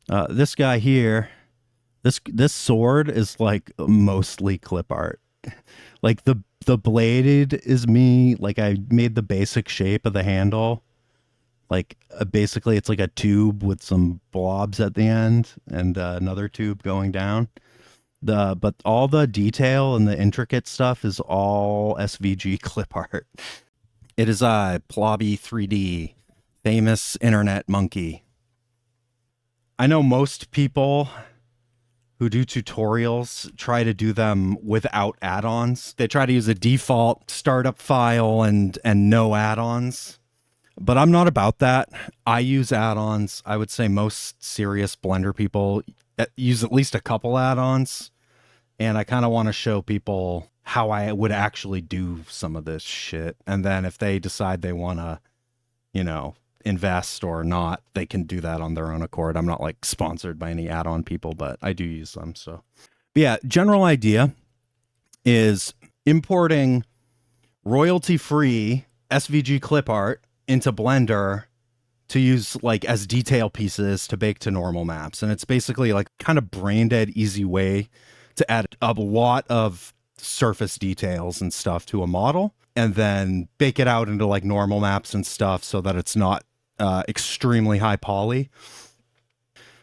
This guy here, this sword is like mostly clip art. Like the blade is me. Like I made the basic shape of the handle. Like basically, it's like a tube with some blobs at the end and another tube going down. But all the detail and the intricate stuff is all SVG clip art. It is I, Plobby 3D, famous internet monkey. I know most people who do tutorials try to do them without add-ons. They try to use a default startup file and no add-ons. But I'm not about that. I use add-ons. I would say most serious Blender people use at least a couple add-ons. And I kind of want to show people how I would actually do some of this shit. And then if they decide they want to, you know, invest or not, they can do that on their own accord. I'm not like sponsored by any add-on people, but I do use them. So but yeah, general idea is importing royalty-free SVG clip art into Blender to use like as detail pieces to bake to normal maps. And it's basically like kind of brain dead easy way to add a lot of surface details and stuff to a model and then bake it out into like normal maps and stuff so that it's not extremely high poly.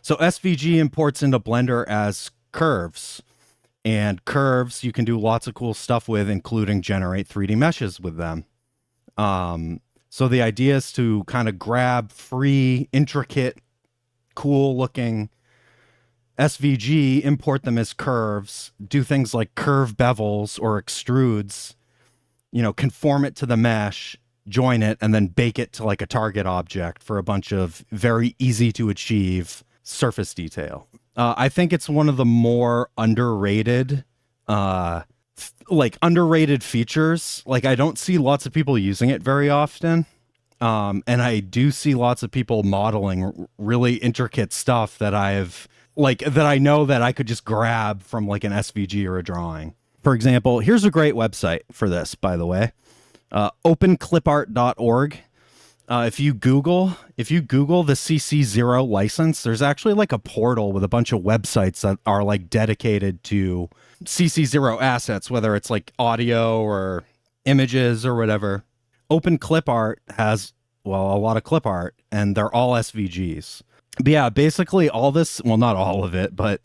So SVG imports into Blender as curves, and curves you can do lots of cool stuff with, including generate 3D meshes with them. So the idea is to kind of grab free, intricate, cool looking SVG, import them as curves, do things like curve bevels or extrudes, you know, conform it to the mesh, join it, and then bake it to like a target object for a bunch of very easy to achieve surface detail. I think it's one of the more underrated, underrated features. Like I don't see lots of people using it very often. And I do see lots of people modeling really intricate stuff that that I know that I could just grab from like an SVG or a drawing. For example, here's a great website for this, by the way, openclipart.org. If you Google the CC0 license, there's actually like a portal with a bunch of websites that are like dedicated to CC0 assets, whether it's like audio or images or whatever. Open Clip Art has, well, a lot of clip art, and they're all SVGs. But yeah, basically all this, well, not all of it, but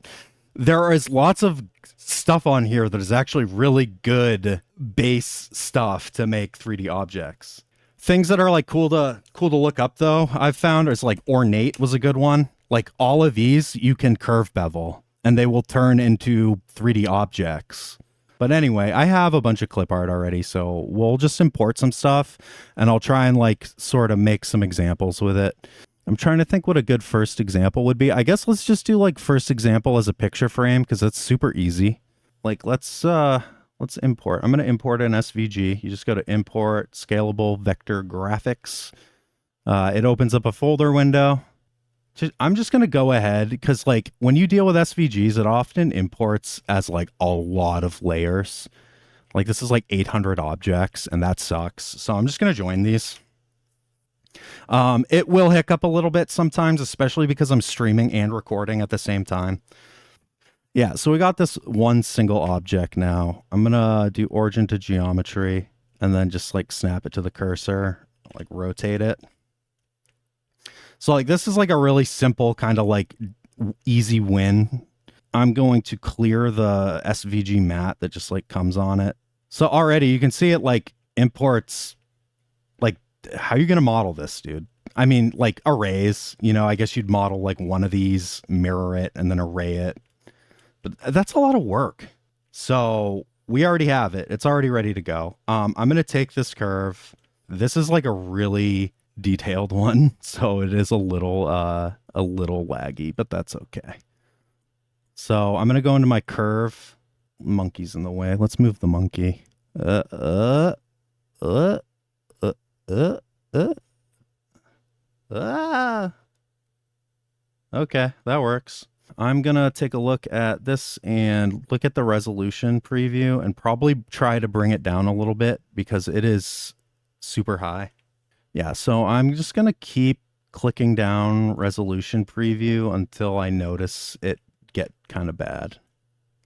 there is lots of stuff on here that is actually really good base stuff to make 3D objects. Things that are like cool to look up though, I've found is like ornate was a good one. Like all of these you can curve bevel and they will turn into 3D objects. But anyway, I have a bunch of clip art already, so we'll just import some stuff and I'll try and like sort of make some examples with it. I'm trying to think what a good first example would be. I guess let's just do like first example as a picture frame because that's super easy. Like let's import. I'm going to import an SVG. You just go to import scalable vector graphics. It opens up a folder window. I'm just going to go ahead because like when you deal with SVGs, it often imports as like a lot of layers. Like this is like 800 objects and that sucks. So I'm just going to join these. It will hiccup a little bit sometimes, especially because I'm streaming and recording at the same time. Yeah, so we got this one single object now. I'm going to do origin to geometry and then just like snap it to the cursor, like rotate it. So like this is like a really simple kind of like easy win. I'm going to clear the SVG mat that just like comes on it. So already you can see it like imports. Like how are you going to model this, dude? I mean like arrays, you know, I guess you'd model like one of these, mirror it and then array it. But that's a lot of work. So we already have it. It's already ready to go. I'm going to take this curve. This is like a really detailed one, so it is a little laggy, but that's okay. So I'm gonna go into my curve. Monkey's in the way. Let's move the monkey. Okay, that works. I'm gonna take a look at this and look at the resolution preview and probably try to bring it down a little bit because it is super high. Yeah, so I'm just going to keep clicking down resolution preview until I notice it get kind of bad.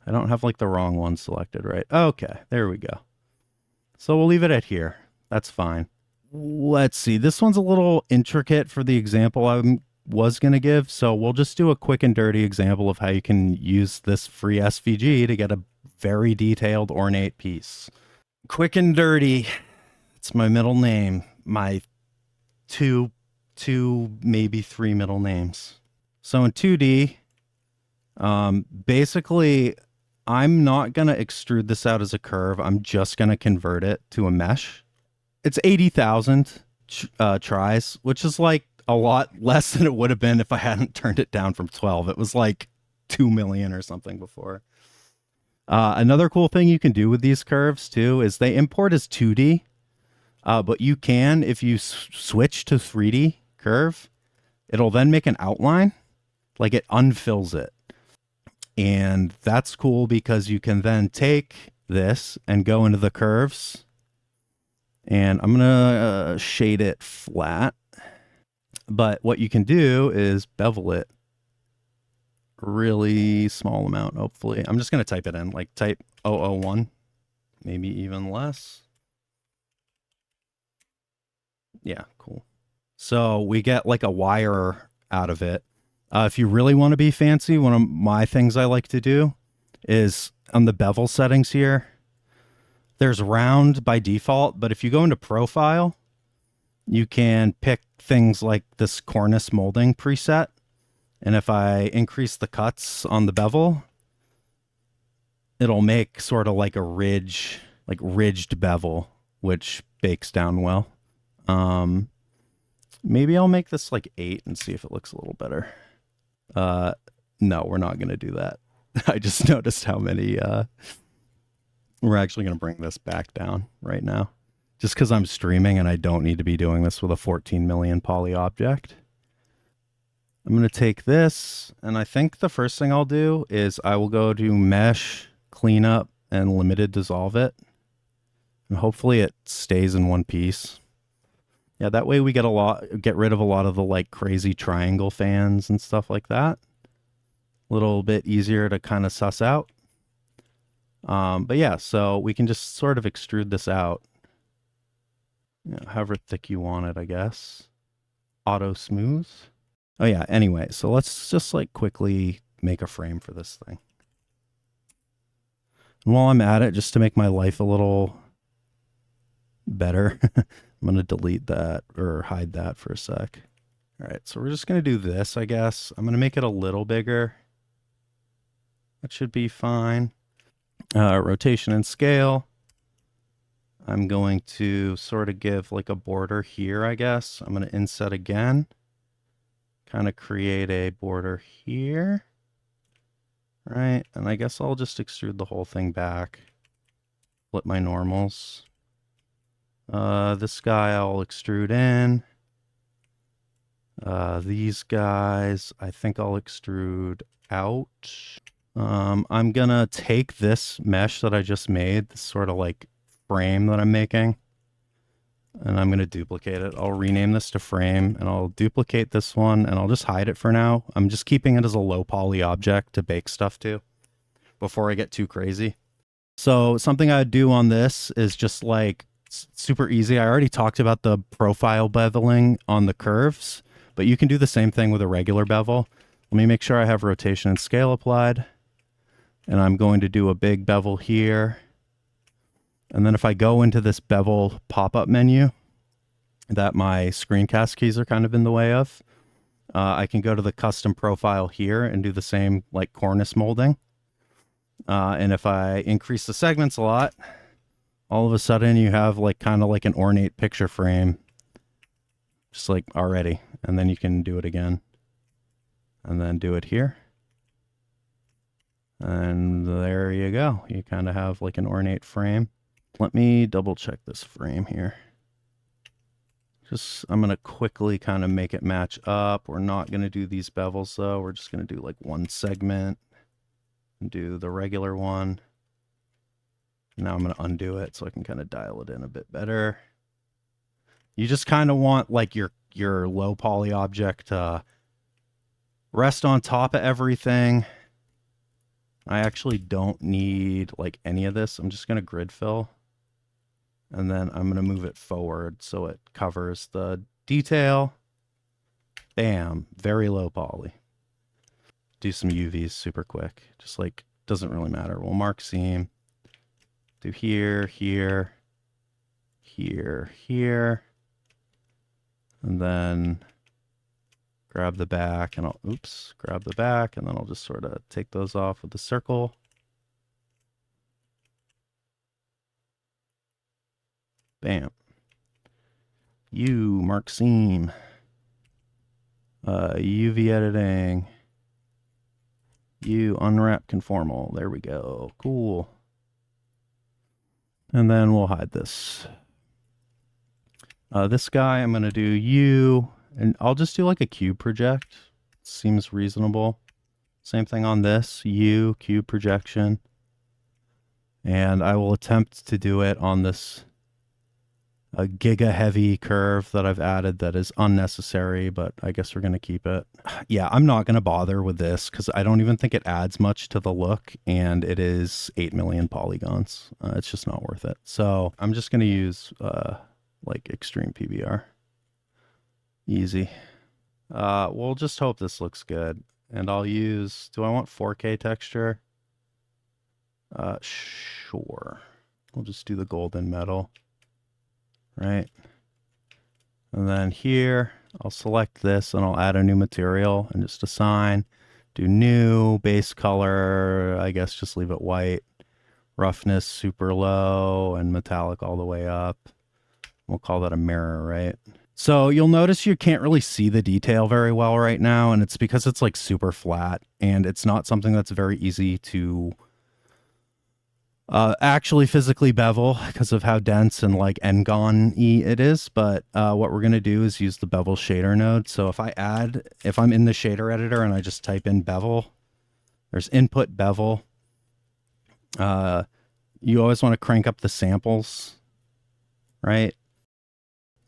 I don't have like the wrong one selected, right? Okay, there we go. So we'll leave it at here. That's fine. Let's see. This one's a little intricate for the example I was going to give. So we'll just do a quick and dirty example of how you can use this free SVG to get a very detailed ornate piece. Quick and dirty. It's my middle name. My two, maybe three middle names. So in 2D, basically, I'm not going to extrude this out as a curve. I'm just going to convert it to a mesh. It's 80,000 tries, which is like a lot less than it would have been if I hadn't turned it down from 12. It was like 2 million or something before. Another cool thing you can do with these curves too is they import as 2D, but you can, if you switch to 3D curve, it'll then make an outline, like it unfills it. And that's cool because you can then take this and go into the curves. And I'm going to shade it flat. But what you can do is bevel it a really small amount, hopefully. I'm just going to type it in, like type 001, maybe even less. Yeah, cool. So we get like a wire out of it. If you really want to be fancy, one of my things I like to do is on the bevel settings here, there's round by default, but if you go into profile, you can pick things like this cornice molding preset. And if I increase the cuts on the bevel, it'll make sort of like a ridge, like ridged bevel, which bakes down well. Maybe I'll make this like 8 and see if it looks a little better. No, we're not going to do that. I just noticed how many, we're actually going to bring this back down right now just because I'm streaming and I don't need to be doing this with a 14 million poly object. I'm going to take this, and I think the first thing I'll do is I will go to mesh, cleanup, and limited dissolve it. And hopefully it stays in one piece. Yeah, that way we get rid of a lot of the like crazy triangle fans and stuff like that. A little bit easier to kind of suss out. But yeah, so we can just sort of extrude this out. You know, however thick you want it, I guess. Auto smooth. Oh yeah, anyway, so let's just like quickly make a frame for this thing. And while I'm at it, just to make my life a little better, I'm going to delete that or hide that for a sec. All right, so we're just going to do this, I guess. I'm going to make it a little bigger. That should be fine. Rotation and scale. I'm going to sort of give like a border here, I guess. I'm going to inset again. Kind of create a border here. Right, and I guess I'll just extrude the whole thing back. Flip my normals. This guy I'll extrude in. These guys I think I'll extrude out. I'm gonna take this mesh that I just made, this sort of like frame that I'm making, and I'm gonna duplicate it. I'll rename this to frame, and I'll duplicate this one, and I'll just hide it for now. I'm just keeping it as a low poly object to bake stuff to before I get too crazy. So something I'd do on this is just like super easy. I already talked about the profile beveling on the curves, but you can do the same thing with a regular bevel. Let me make sure I have rotation and scale applied. And I'm going to do a big bevel here. And then if I go into this bevel pop-up menu that my screencast keys are kind of in the way of, I can go to the custom profile here and do the same like cornice molding. And if I increase the segments a lot, all of a sudden you have like kind of like an ornate picture frame, just like already. And then you can do it again and then do it here. And there you go. You kind of have like an ornate frame. Let me double check this frame here. I'm going to quickly kind of make it match up. We're not going to do these bevels though. We're just going to do like one segment and do the regular one. Now I'm going to undo it so I can kind of dial it in a bit better. You just kind of want like your your low poly object to rest on top of everything. I actually don't need like any of this. I'm just going to grid fill. And then I'm going to move it forward so it covers the detail. Bam, very low poly. Do some UVs super quick. Just like, doesn't really matter. We'll mark seam. Do here, here, here, here. And then grab the back and I'll, oops, grab the back and then I'll just sort of take those off with the circle. Bam. U, mark seam. UV editing. U, unwrap conformal. There we go. Cool. And then we'll hide this. This guy, I'm going to do U, and I'll just do like a cube project. Seems reasonable. Same thing on this, U, cube projection. And I will attempt to do it on this giga heavy curve that I've added that is unnecessary, but I guess we're going to keep it. Yeah, I'm not going to bother with this because I don't even think it adds much to the look, and it is 8 million polygons. It's just not worth it. So I'm just going to use like extreme PBR. Easy. We'll just hope this looks good. And I'll use, do I want 4K texture? Sure. We'll just do the golden metal. Right. And then here, I'll select this and I'll add a new material and just assign, do new, base color, I guess just leave it white, roughness super low, and metallic all the way up. We'll call that a mirror, right? So you'll notice you can't really see the detail very well right now, and it's because it's like super flat, and it's not something that's very easy to actually physically bevel because of how dense and like Ngon-y it is. But what we're going to do is use the bevel shader node. So if I'm in the shader editor and I just type in bevel, there's input bevel. You always want to crank up the samples, right?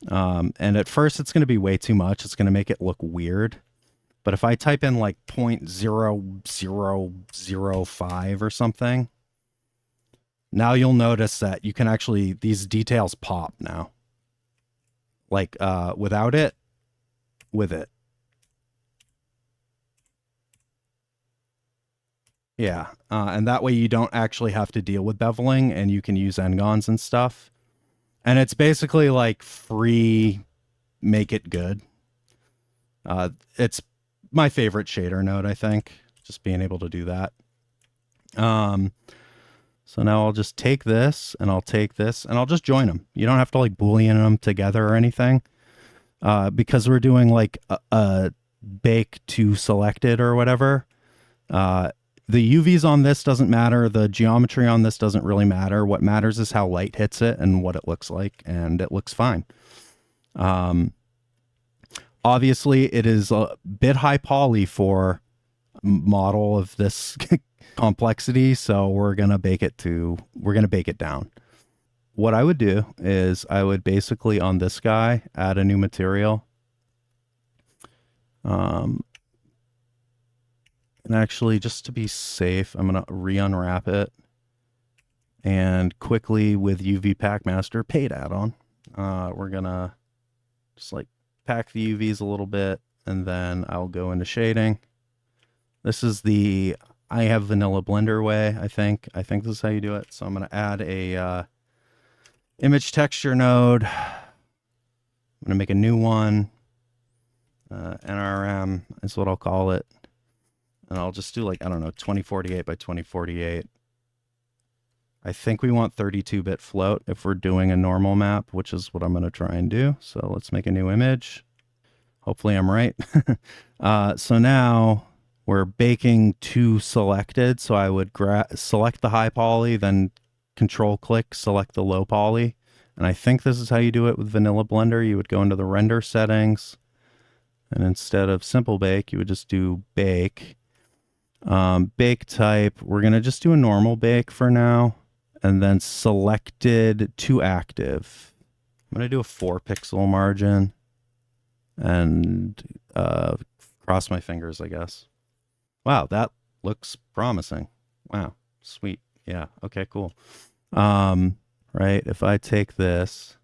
And at first it's going to be way too much. It's going to make it look weird. But if I type in like 0.0005 or something, now you'll notice that you can actually, these details pop now. Like without it, with it. Yeah, and that way you don't actually have to deal with beveling and you can use Ngons and stuff. And it's basically like free, make it good. It's my favorite shader node, I think, just being able to do that. So now I'll just take this and I'll take this and I'll just join them. You don't have to like Boolean them together or anything because we're doing like a bake to selected or whatever. The UVs on this doesn't matter. The geometry on this doesn't really matter. What matters is how light hits it and what it looks like, and it looks fine. Obviously, it is a bit high poly for model of this complexity, so we're gonna bake it down. What I would do is I would basically on this guy add a new material. And actually, just to be safe, I'm gonna re-unwrap it and quickly with UV Pack Master paid add-on, we're gonna just like pack the UVs a little bit, and then I'll go into shading. This is the I have vanilla blender way, I think. I think this is how you do it. So I'm going to add a image texture node. I'm going to make a new one. NRM is what I'll call it. And I'll just do like, I don't know, 2048 by 2048. I think we want 32-bit float if we're doing a normal map, which is what I'm going to try and do. So let's make a new image. Hopefully I'm right. So now we're baking to selected. So I would select the high poly, then control click, select the low poly. And I think this is how you do it with Vanilla Blender. You would go into the render settings, and instead of SimpleBake, you would just do bake. Bake type, we're going to just do a normal bake for now. And then selected to active. I'm going to do a 4 pixel margin. and cross my fingers, I guess. Wow, that looks promising. Wow, sweet. Yeah, okay, cool. Right, if I take this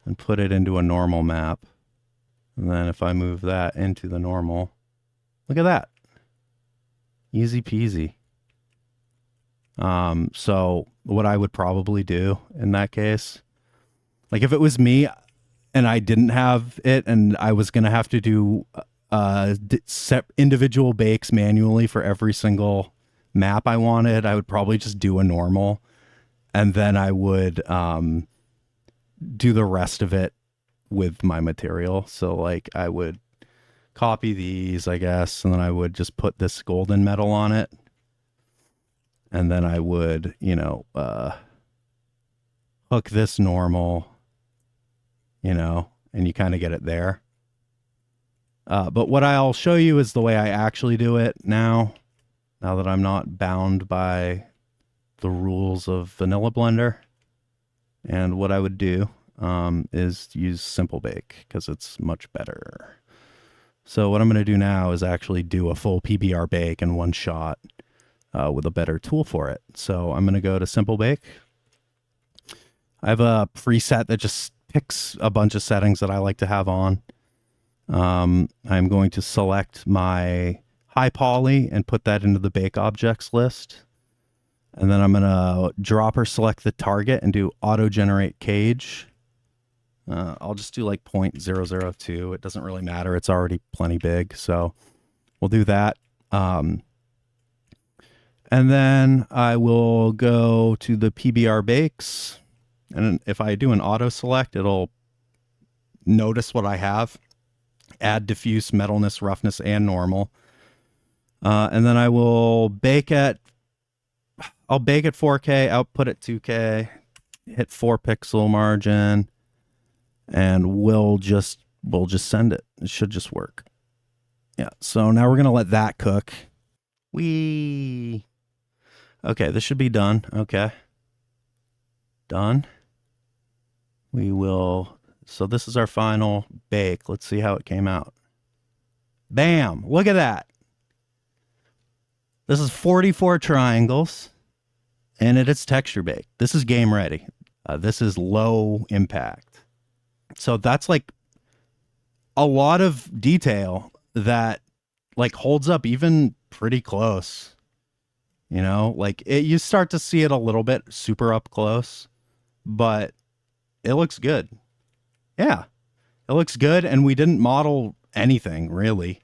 and put it into a normal map, and then if I move that into the normal, look at that. Easy peasy. So what I would probably do in that case, like if it was me and I didn't have it and I was going to have to do set individual bakes manually for every single map I wanted, I would probably just do a normal, and then I would do the rest of it with my material. So like I would copy these, I guess, and then I would just put this golden metal on it. And then I would, hook this normal, and you kind of get it there. But what I'll show you is the way I actually do it now that I'm not bound by the rules of Vanilla Blender. And what I would do is use SimpleBake because it's much better. So what I'm going to do now is actually do a full PBR bake in one shot with a better tool for it. So I'm going to go to SimpleBake. I have a preset that just picks a bunch of settings that I like to have on. I'm going to select my high poly and put that into the bake objects list. And then I'm going to dropper select the target and do auto generate cage. I'll just do like 0.002. It doesn't really matter. It's already plenty big. So we'll do that. And then I will go to the PBR bakes. And if I do an auto select, it'll notice what I have. Add diffuse, metalness, roughness, and normal. And then I will bake at 4K, output at 2K, hit 4 pixel margin, and we'll just send it. It should just work. Yeah, so now we're going to let that cook. Okay, this should be done. Okay. Done. So this is our final bake. Let's see how it came out. Bam! Look at that. This is 44 triangles, and it's texture baked. This is game ready. This is low impact. So that's like a lot of detail that like holds up even pretty close. Like you start to see it a little bit super up close, but it looks good. Yeah, it looks good. And we didn't model anything really.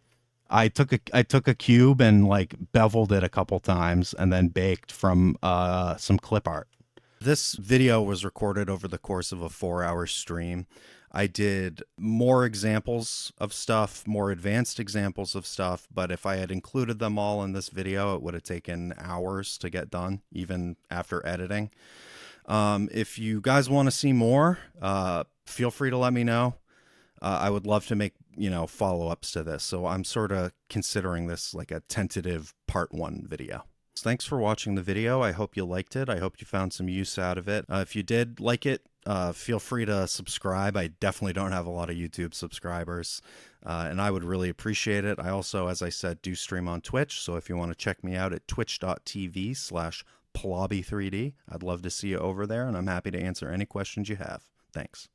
I took a cube and like beveled it a couple times and then baked from some clip art. This video was recorded over the course of a 4-hour stream. I did more examples of stuff, more advanced examples of stuff, but if I had included them all in this video, it would have taken hours to get done, even after editing. If you guys want to see more, feel free to let me know. I would love to make, follow-ups to this. So I'm sort of considering this like a tentative part 1 video. Thanks for watching the video. I hope you liked it. I hope you found some use out of it. If you did like it, feel free to subscribe. I definitely don't have a lot of YouTube subscribers, and I would really appreciate it. I also, as I said, do stream on Twitch. So if you want to check me out at twitch.tv/plobby3d, I'd love to see you over there, and I'm happy to answer any questions you have. Thanks.